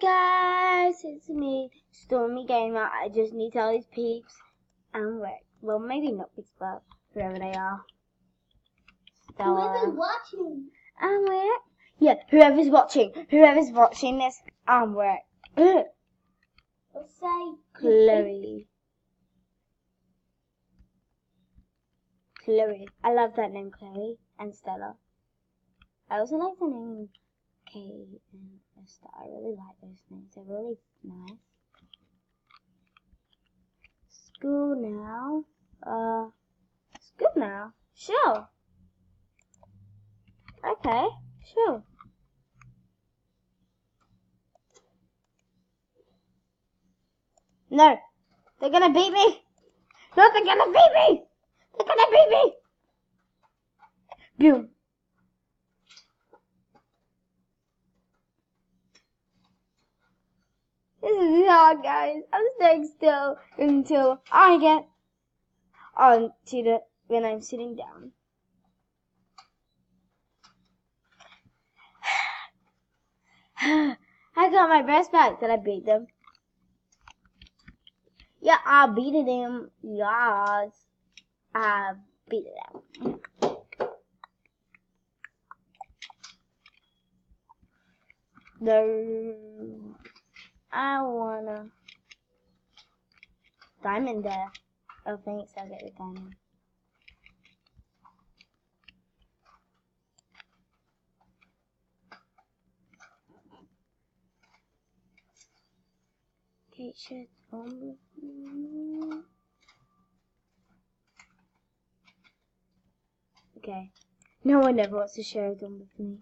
guys, it's me, Stormy Gamer. I just need to tell these peeps and work. Well, maybe not peeps, but whoever they are. Whoever's watching. And work. Yeah, whoever's watching this and work. Let's say Chloe. Chloe. I love that name, Chloe and Stella. I also like the name Kate and Esther. I really like those names. They're really nice. School now. School now. Sure. Okay, sure. No, they're gonna beat me. No, they're gonna beat me. They're gonna beat me. Boom. This is hard, guys. I'm staying still until I get onto the when I'm sitting down. I got my breast back. Did I beat them? Yeah, I beat them. Yes, I beat them. No, I wanna diamond there. Oh, thanks. I'll get the diamond. Kate shared home with me. Okay. No one ever wants to share a dome with me.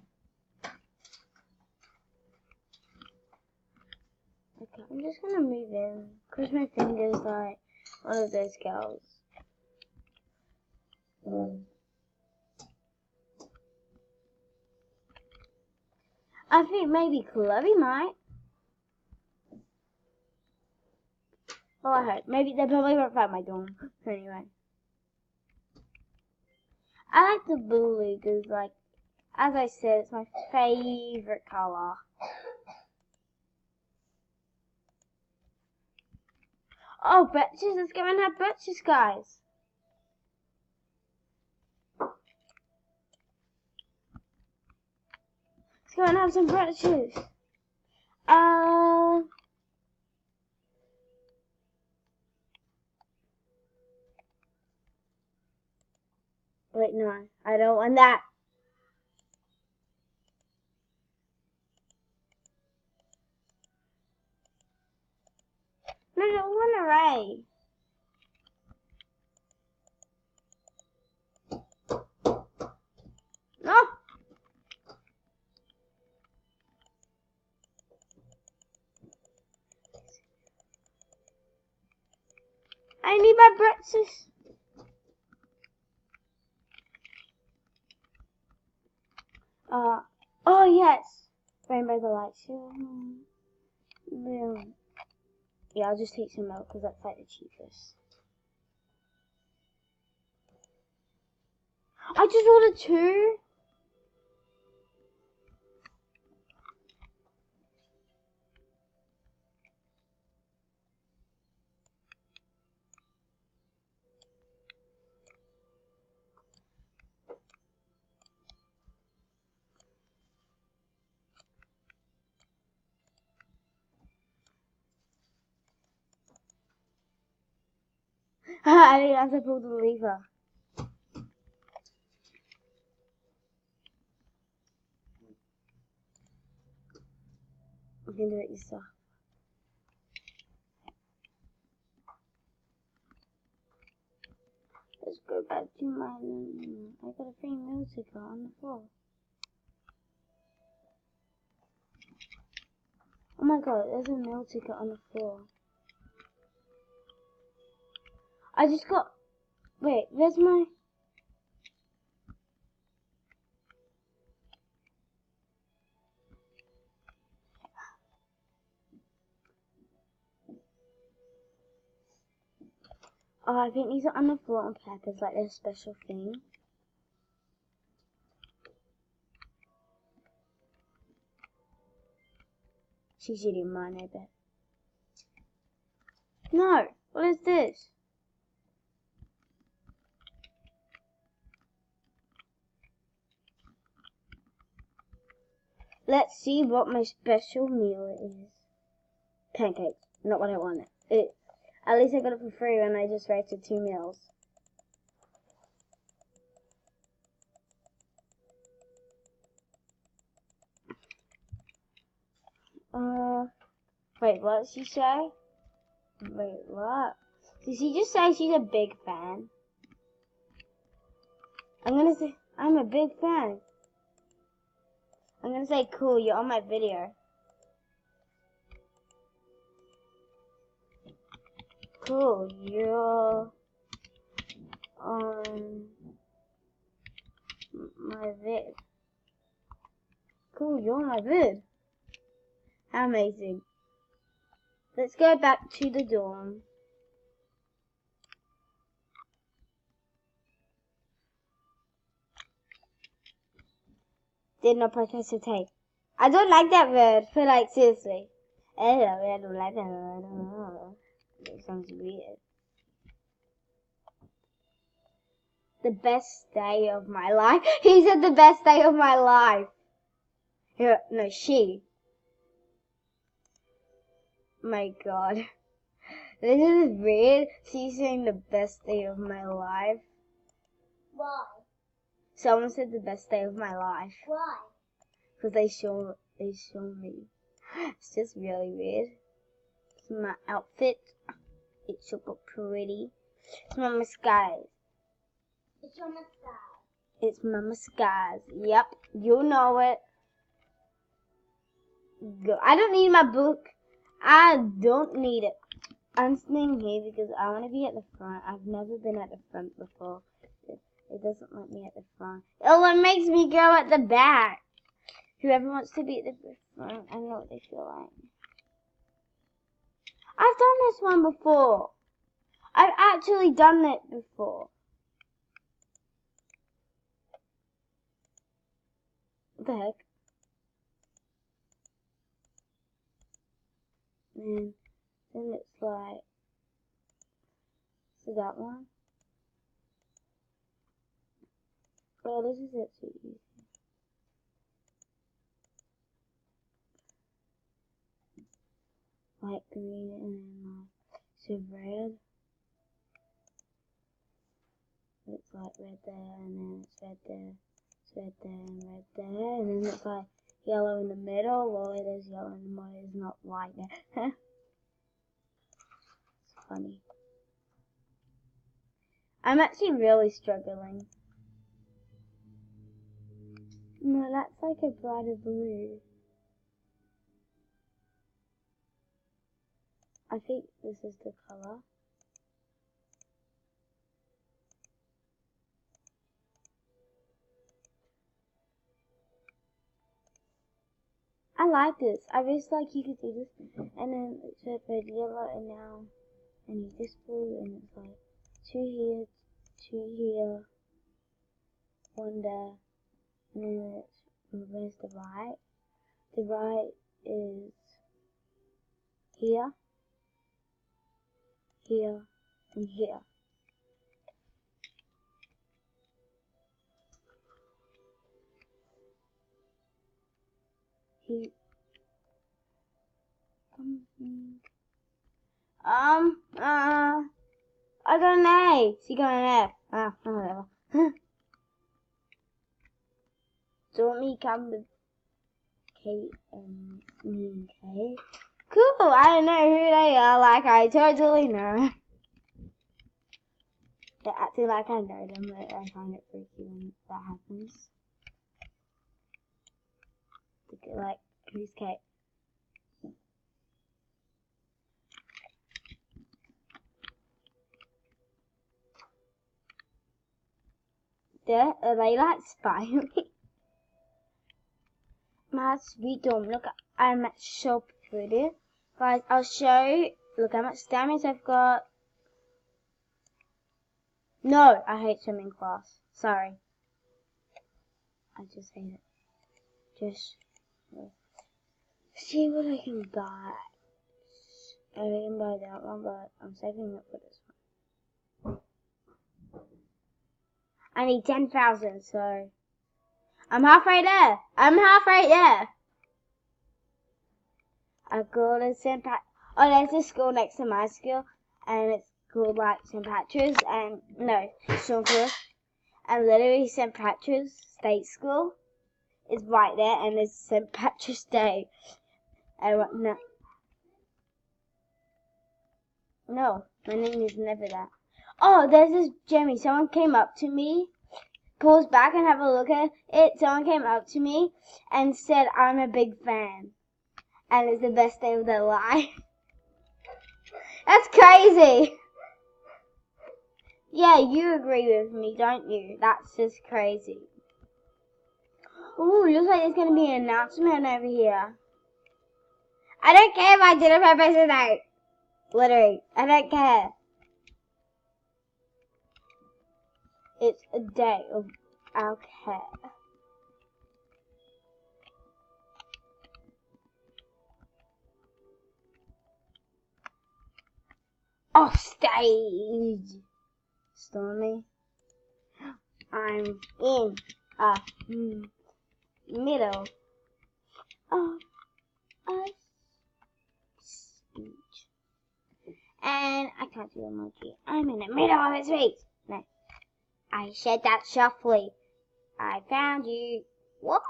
Okay, I'm just gonna move in. Cross my fingers like one of those girls. I think maybe Chloe might. Well, I hope. Maybe they probably won't find my dorm. Anyway. I like the blue because, like, as I said, it's my favorite color. Oh, breakfast. Let's go and have breakfast, guys. Let's go and have some breakfast. Wait, no. I don't want that. No, I don't want an array. No. I need my breakfast. Oh yes. Rainbow Delight. Yeah, I'll just take some milk because that's like the cheapest. I just ordered 2. I didn't have to pull the lever. You can do it yourself. Let's go back to my room. I got a free meal ticket on the floor. Oh my god, there's a meal ticket on the floor. I just got... Wait, where's my... Oh, I think these are on the floor on purpose, like they're a special thing. She's eating mine, I bet. No! What is this? Let's see what my special meal is. Pancakes. Not what I wanted. At least I got it for free when I just rated 2 meals. Wait, what did she say? Wait, what? Did she just say she's a big fan? I'm gonna say, I'm a big fan. I'm gonna say, cool, you're on my video. Cool, you're on my vid. Cool, you're on my vid. How amazing. Let's go back to the dorm. Did not participate. I don't like that word, but like seriously. I don't like that word. It sounds weird. The best day of my life. He said the best day of my life. Yeah, no, she. My God. This is weird. She's saying the best day of my life. Why? Someone said the best day of my life. Why? Because they show me. It's just really weird. It's my outfit. It's super pretty. It's my mascara. It's your mascara. It's my mascara. Yep, you know it. Go. I don't need my book. I don't need it. I'm staying here because I want to be at the front. I've never been at the front before. It doesn't let me at the front. Oh, it makes me go at the back. Whoever wants to be at the front, I know what they feel like. I've done this one before. I've actually done it before. What the heck? And then it's like, so that one. Oh, this is it too easy. Light green and then so red. It's like red there and then it's red there. It's red there and red there. And then it's like yellow in the middle. Well, it is yellow in the middle. It's not white there. It's funny. I'm actually really struggling. No, that's like a brighter blue. I think this is the color. I like this. I wish like you could do this. And then it's red, yellow, and now I need this blue, and it's like 2 here, 1 there, and then it's, where's the right? The right is here, here, and here. I got an A. She got an F. Ah, whatever. Don't me come with Kate and me and Kate. Cool, I don't know who they are, like I totally know. They're acting like I know them, but I find it freaky when that happens. Like, who's Kate? Are they like spying me? My sweet dome, look, I'm so pretty. Guys, I'll show you. Look how much damage I've got. No, I hate swimming class. Sorry. I just hate it. See what I can buy. I can buy that one, but I'm saving it for this one. I need 10,000, so I'm halfway there. I'm halfway there. I go to St. Pat. Oh, there's a school next to my school, and it's called like St. Patrick's, and no, Shawcliffe, and literally St. Patrick's State School is right there, and it's St. Patrick's Day. No, my name is never that. Oh, there's this Jimmy. Someone came up to me. Pause back and have a look at it. Someone came up to me and said, I'm a big fan. And it's the best day of their life. That's crazy. Yeah, you agree with me, don't you? That's just crazy. Ooh, looks like there's going to be an announcement over here. I don't care if I did it by accident. Literally, I don't care. It's a day of our care. Off stage! Stormy. I'm in a middle of a speech. And I can't do a monkey. I'm in the middle of a speech. No. I said that softly. I found you. What?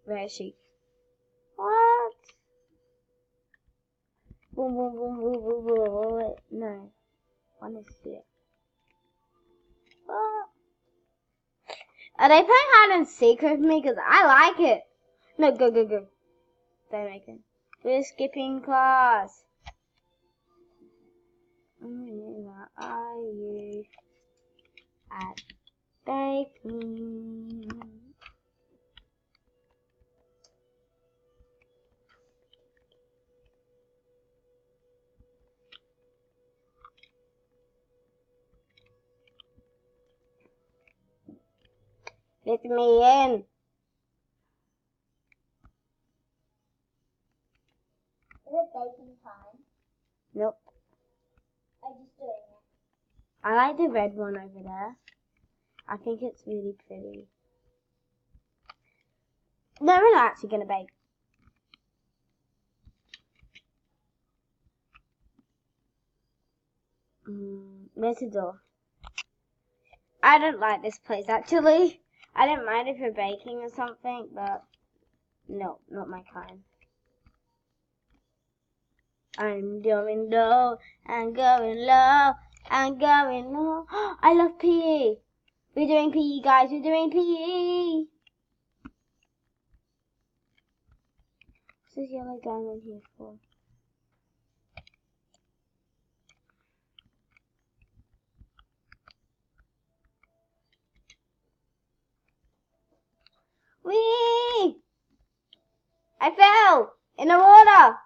Where is she? What? Boom, boom, boom, boom, boom, boom. No. One is here. What? Are they playing hide and seek with me? Because I like it. No, go, go, go. Don't make it. We're skipping class. Where are you? At baking. Let me in. Is it baking time? Nope. I'm just doing it. I like the red one over there. I think it's really pretty. No, we're not actually going to bake. Where's the door? I don't like this place actually. I don't mind if you're baking or something, but no, not my kind. I'm going low, I'm going low, I'm going low. I love PE. We're doing PE, guys. We're doing PE. What's this yellow diamond here for? Whee! I fell in the water.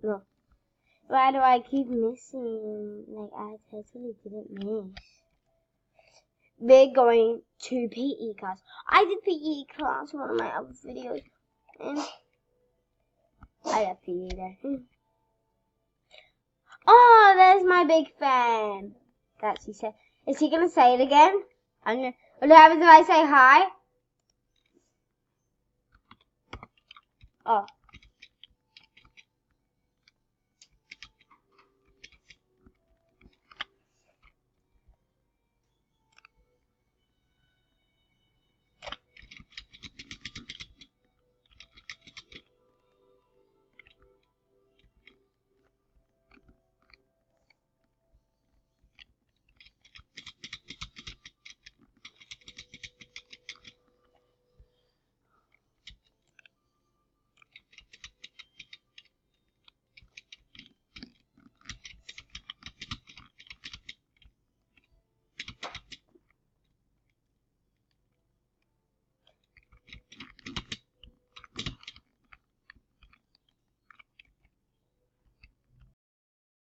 No. Why do I keep missing? Like, I totally didn't miss. We're going to PE class. I did PE class in one of my other videos. And I love PE there. Oh, there's my big fan. That's he said. Is he going to say it again? What happens if I say hi? Oh.